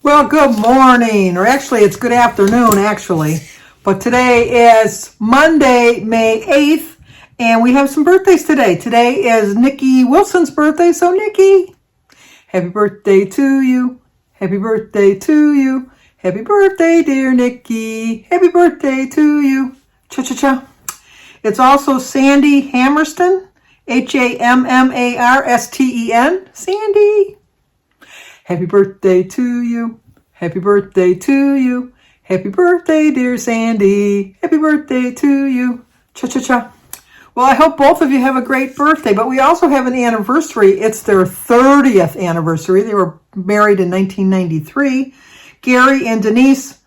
Well, good morning, or actually it's good afternoon, actually. But today is Monday, May 8th, and we have some birthdays today. Today is Nikki Wilson's birthday, so Nikki, happy birthday to you. Happy birthday to you. Happy birthday, dear Nikki. Happy birthday to you. Cha-cha-cha. It's also Sandy Hammersten, Hammarsten. Sandy. Happy birthday to you. Happy birthday to you. Happy birthday, dear Sandy. Happy birthday to you. Cha-cha-cha. Well, I hope both of you have a great birthday, but we also have an anniversary. It's their 30th anniversary. They were married in 1993. Gary and Denise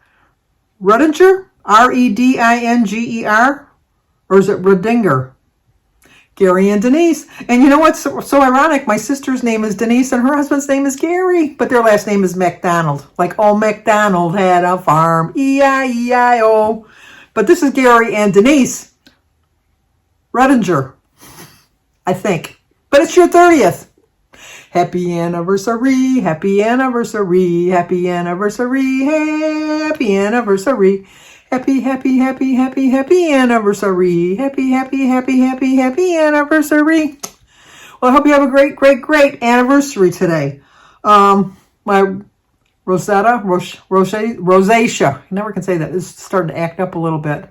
Redinger, Redinger, or is it Redinger? Gary and Denise. And you know what's so ironic? My sister's name is Denise and her husband's name is Gary, but their last name is MacDonald. Like old MacDonald had a farm, E-I-E-I-O. But this is Gary and Denise Redinger, I think. But it's your 30th. Happy anniversary, happy anniversary, happy anniversary, happy anniversary. Happy, happy, happy, happy, happy anniversary. Happy, happy, happy, happy, happy anniversary. Well, I hope you have a great, great, great anniversary today. My rosacea, I never can say that. It's starting to act up a little bit.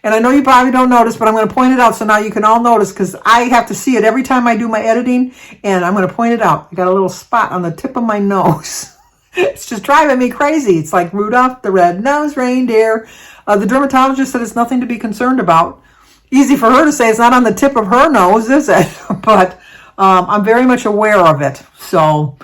And I know you probably don't notice, but I'm going to point it out so now you can all notice because I have to see it every time I do my editing, and I'm going to point it out. I got a little spot on the tip of my nose. It's just driving me crazy. It's like Rudolph the Red-Nosed Reindeer. The dermatologist said it's nothing to be concerned about. Easy for her to say. It's not on the tip of her nose, is it? But I'm very much aware of it. So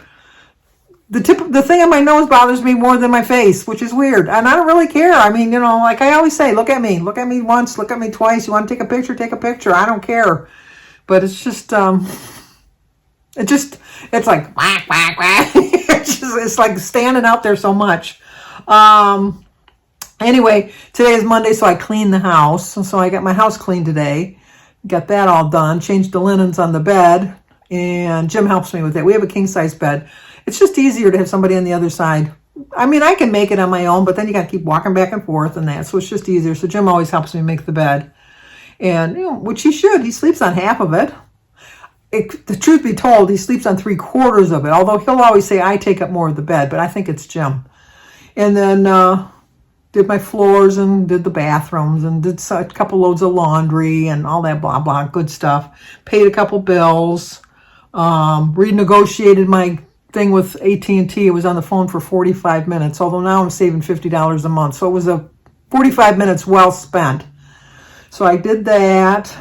the thing on my nose bothers me more than my face, which is weird. And I don't really care. I mean, you know, like I always say, look at me. Look at me once. Look at me twice. You want to take a picture? Take a picture. I don't care. But it's just... it's like, whack, whack, whack. It's like standing out there so much. Anyway, today is Monday, so I cleaned the house. So I got my house cleaned today. Got that all done. Changed the linens on the bed. And Jim helps me with it. We have a king-size bed. It's just easier to have somebody on the other side. I mean, I can make it on my own, but then you got to keep walking back and forth and that. So it's just easier. So Jim always helps me make the bed. And, you know, which he should. He sleeps on half of it. The truth be told, he sleeps on 3/4 of it, although he'll always say I take up more of the bed, but I think it's Jim. And then did my floors and did the bathrooms and did a couple loads of laundry and all that blah, blah, good stuff. Paid a couple bills, renegotiated my thing with AT&T. It was on the phone for 45 minutes, although now I'm saving $50 a month. So it was a 45 minutes well spent. So I did that.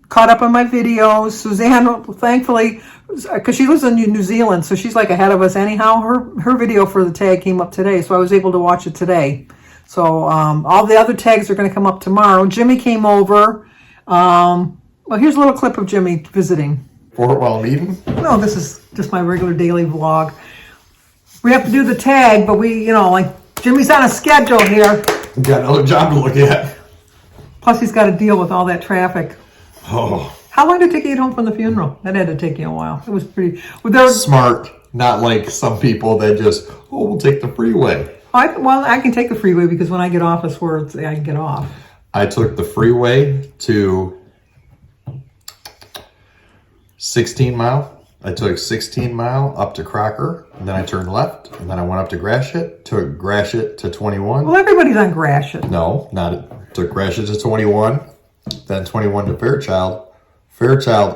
Caught up on my videos. Suzanne, thankfully, because she lives in New Zealand, so she's like ahead of us anyhow. Her video for the tag came up today, so I was able to watch it today. So all the other tags are going to come up tomorrow. Jimmy came over. Well, here's a little clip of Jimmy visiting. For while I'm eating? No, this is just my regular daily vlog. We have to do the tag, but we, you know, like Jimmy's on a schedule here. Got another job to look at. Plus, he's got to deal with all that traffic. Oh. How long did it take you to get home from the funeral? That had to take you a while. It was pretty... Well, smart, not like some people that just, we'll take the freeway. I can take the freeway because when I get off, it's where I can get off. I took the freeway to 16 Mile. I took 16 Mile up to Crocker, and then I turned left, and then I went up to Gratiot, took Gratiot to 21. Well, everybody's on Gratiot. No, took Gratiot to 21. Then 21 to Fairchild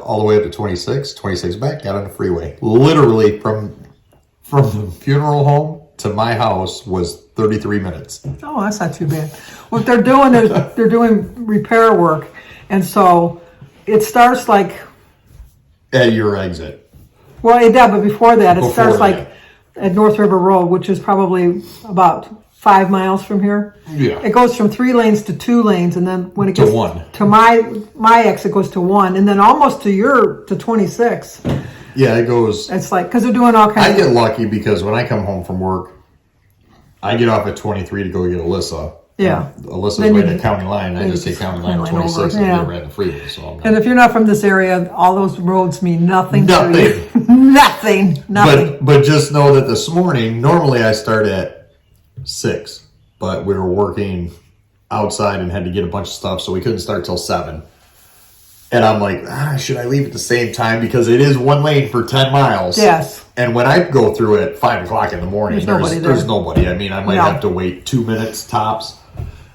all the way up to 26 back, got on the freeway. Literally from the funeral home to my house was 33 minutes. Oh, that's not too bad. What they're doing is they're doing repair work, and so it starts like... At your exit. Well, it does, but before that, it starts like at North River Road, which is probably about 5 miles from here. Yeah. It goes from 3 lanes to 2 lanes, and then when it gets to 1. To my exit goes to 1, and then almost to 26. Yeah, it goes. It's like because they're doing all kinds. I get lucky because when I come home from work, I get off at 23 to go get Alyssa, Yeah. And Alyssa's Then right you- at county line. I then just you say county line line 26 over, and yeah. they ran the freeway. So I'm not. And if you're not from this area, all those roads mean nothing. Nothing. To you. Nothing. But just know that this morning, normally I start at 6, but we were working outside and had to get a bunch of stuff, so we couldn't start till 7. And I'm like, should I leave at the same time? Because it is one lane for 10 miles. Yes. And when I go through it at 5 o'clock in the morning, there's nobody. I mean, I might have to wait 2 minutes tops.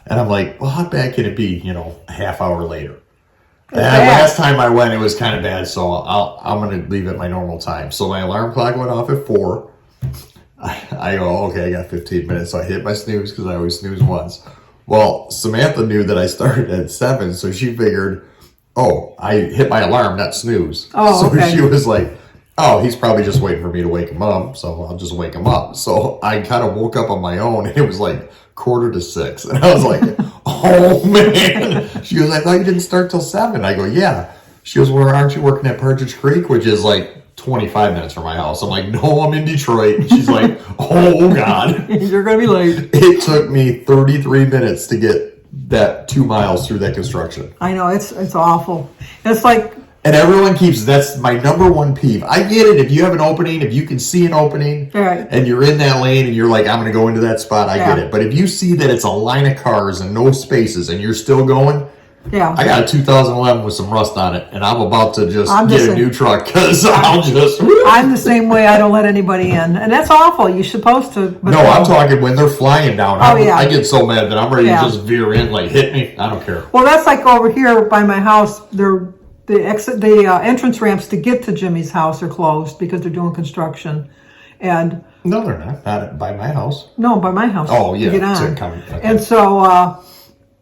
And I'm like, well, how bad can it be, a half hour later? And last time I went, it was kind of bad, so I'm going to leave at my normal time. So my alarm clock went off at 4. I go, okay, I got 15 minutes. So I hit my snooze because I always snooze once. Well, Samantha knew that I started at 7, so she figured, I hit my alarm, not snooze. Oh, so okay. she was like, he's probably just waiting for me to wake him up, so I'll just wake him up. So I kind of woke up on my own, and it was like 5:45. And I was like, oh, man. She goes, I thought you didn't start till 7. I go, yeah. She goes, well, aren't you working at Partridge Creek, which is like 25 minutes from my house? I'm like, no, I'm in Detroit. She's like, oh, God. You're going to be late. It took me 33 minutes to get that 2 miles through that construction. I know, it's awful. It's like... And everyone that's my number one peeve. I get it. If you have an opening, if you can see an opening, right, and you're in that lane and you're like, I'm going to go into that spot, I get it. But if you see that it's a line of cars and no spaces and you're still going, I got a 2011 with some rust on it, and I'm about to get a new truck because I'm the same way. I don't let anybody in, and that's awful. You're supposed to. But I'm talking when they're flying down. I get so mad that I'm ready to just veer in, like hit me. I don't care. Well, that's like over here by my house. The entrance ramps to get to Jimmy's house are closed because they're doing construction, and no, they're not. Not by my house. No, by my house. Oh yeah, to get on. Okay. And so.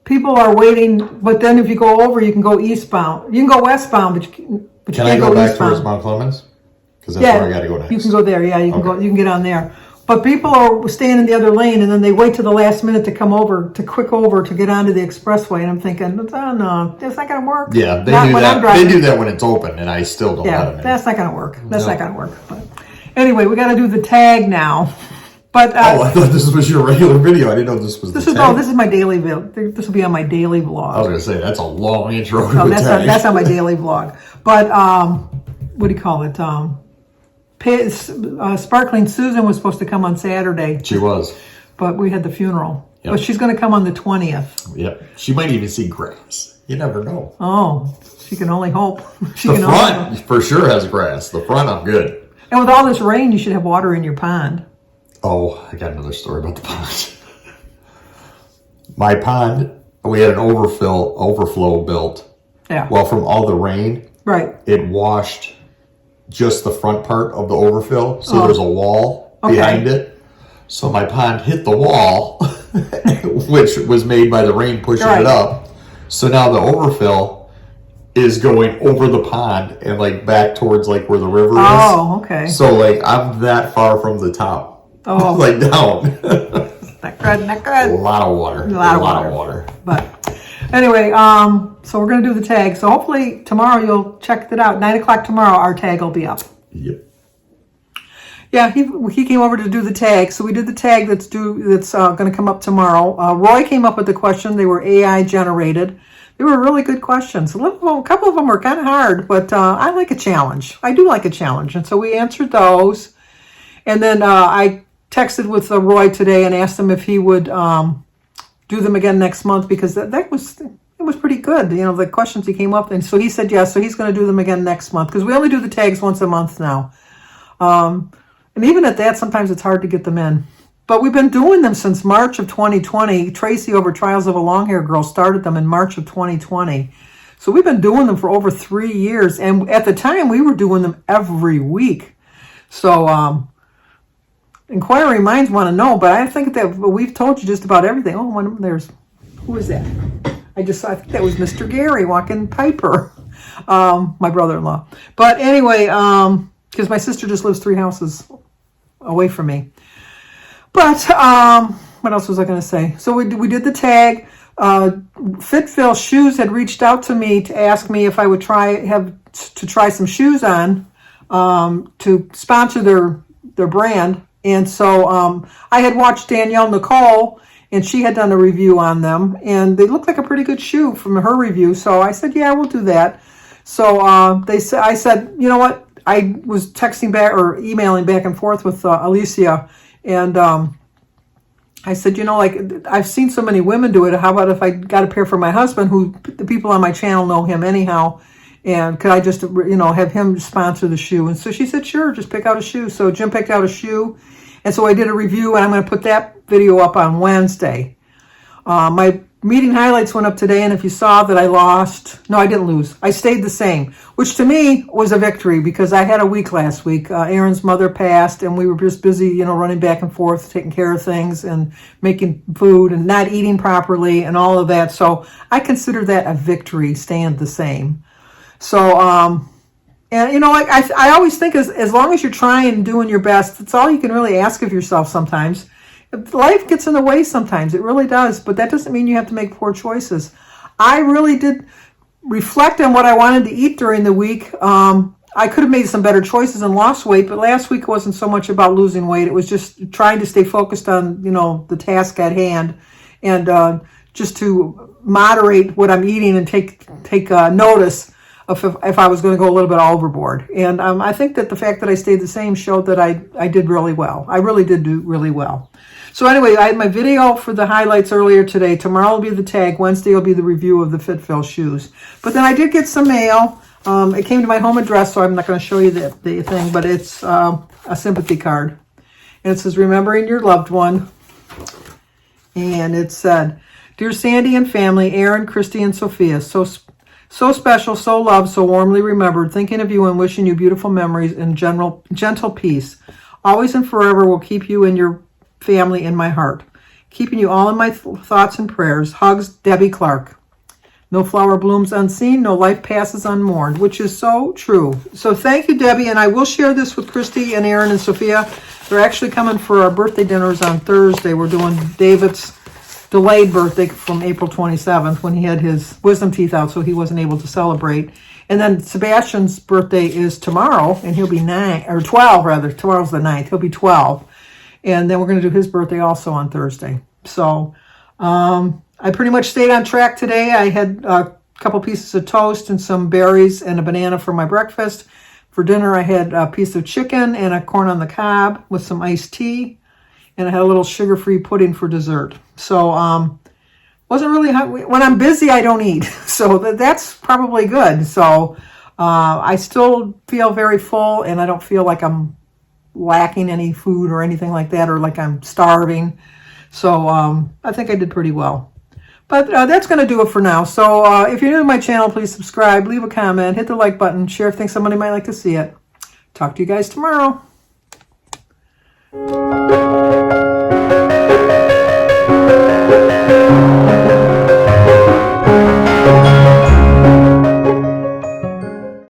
People are waiting, but then if you go over, you can go eastbound. You can go westbound, but you can can't I go back eastbound. towards Mount Clemens? Because that's where I got to go next. You can go there. Yeah, you can go. You can get on there. But people are staying in the other lane, and then they wait to the last minute to come over, to get onto the expressway. And I'm thinking, oh no, that's not going to work. Yeah, they do that. They do that when it's open, and I still don't let them in. That's not going to work. That's not going to work. But anyway, we got to do the tag now. But I thought this was your regular video. I didn't know this was the tag. This is my daily video. This will be on my daily vlog. I was going to say, that's a long intro. No, that's on my daily vlog. But what do you call it? Sparkling Susan was supposed to come on Saturday. She was. But we had the funeral. Yep. But she's going to come on the 20th. Yep. She might even see grass. You never know. Oh, she can only hope. The front for sure has grass. The front, I'm good. And with all this rain, you should have water in your pond. Oh, I got another story about the pond. My pond, we had an overflow built. Yeah. Well, from all the rain, right, it washed just the front part of the overfill. So there's a wall behind it. So my pond hit the wall, which was made by the rain pushing it up. So now the overfill is going over the pond and like back towards like where the river is. Oh, okay. So like I'm that far from the top. Oh, like down. Not good. A lot of water. A lot of water. But anyway, so we're going to do the tag. So hopefully tomorrow you'll check that out. 9 o'clock tomorrow, our tag will be up. Yep. Yeah, he came over to do the tag. So we did the tag that's going to come up tomorrow. Roy came up with the question. They were AI generated. They were really good questions. A couple of them were kind of hard, but I like a challenge. I do like a challenge. And so we answered those. And then I texted with Roy today and asked him if he would do them again next month because it was pretty good. You know, the questions he came up with. And so he said yes. So he's going to do them again next month because we only do the tags once a month now. And even at that, sometimes it's hard to get them in. But we've been doing them since March of 2020. Tracy over Trials of a Long-Haired Girl started them in March of 2020. So we've been doing them for over 3 years. And at the time, we were doing them every week. So inquiring minds want to know, but I think that we've told you just about everything. Oh, who is that? I think that was Mr. Gary walking Piper, my brother-in-law. But anyway, because my sister just lives 3 houses away from me. But what else was I going to say? So we did the tag. Fitville Shoes had reached out to me to ask me if I would try some shoes on to sponsor their brand. And so I had watched Danielle Nicole, and she had done a review on them, and they looked like a pretty good shoe from her review. So I said, yeah, we'll do that. So I said, you know what? I was texting back or emailing back and forth with Alicia, and I said, you know, like, I've seen so many women do it. How about if I got a pair for my husband, who the people on my channel know him anyhow, and could I just, you know, have him sponsor the shoe? And so she said, sure, just pick out a shoe. So Jim picked out a shoe, and so I did a review, and I'm going to put that video up on Wednesday. My meeting highlights went up today, and if you saw that I lost, no, I didn't lose. I stayed the same, which to me was a victory because I had a week last week. Aaron's mother passed, and we were just busy, you know, running back and forth, taking care of things and making food and not eating properly and all of that. So I consider that a victory, staying the same. So, and you know, like I always think as long as you're trying and doing your best, that's all you can really ask of yourself sometimes. Life gets in the way sometimes, it really does, but that doesn't mean you have to make poor choices. I really did reflect on what I wanted to eat during the week. I could have made some better choices and lost weight, but last week wasn't so much about losing weight. It was just trying to stay focused on, you know, the task at hand, and just to moderate what I'm eating and take notice of if I was going to go a little bit overboard. And I think that the fact that I stayed the same showed that I did really well. I really did do really well. So anyway, I had my video for the highlights earlier today. Tomorrow will be the tag. Wednesday will be the review of the FitFill shoes. But then I did get some mail. It came to my home address, so I'm not going to show you the thing, but it's a sympathy card. And it says, remembering your loved one. And it said, Dear Sandy and family, Aaron, Christy, and Sophia, so special, so loved, so warmly remembered, thinking of you and wishing you beautiful memories and gentle peace. Always and forever will keep you and your family in my heart. Keeping you all in my thoughts and prayers. Hugs, Debbie Clark. No flower blooms unseen, no life passes unmourned, which is so true. So thank you, Debbie, and I will share this with Christy and Aaron and Sophia. They're actually coming for our birthday dinners on Thursday. We're doing David's delayed birthday from April 27th when he had his wisdom teeth out, so he wasn't able to celebrate. And then Sebastian's birthday is tomorrow, and he'll be 12 rather. Tomorrow's the 9th. He'll be 12. And then we're going to do his birthday also on Thursday. So I pretty much stayed on track today. I had a couple pieces of toast and some berries and a banana for my breakfast. For dinner, I had a piece of chicken and a corn on the cob with some iced tea. And I had a little sugar-free pudding for dessert. So wasn't really hungry. When I'm busy, I don't eat. So that's probably good. So I still feel very full, and I don't feel like I'm lacking any food or anything like that, or like I'm starving. So I think I did pretty well. But that's going to do it for now. So if you're new to my channel, please subscribe, leave a comment, hit the like button, share if you think somebody might like to see it. Talk to you guys tomorrow.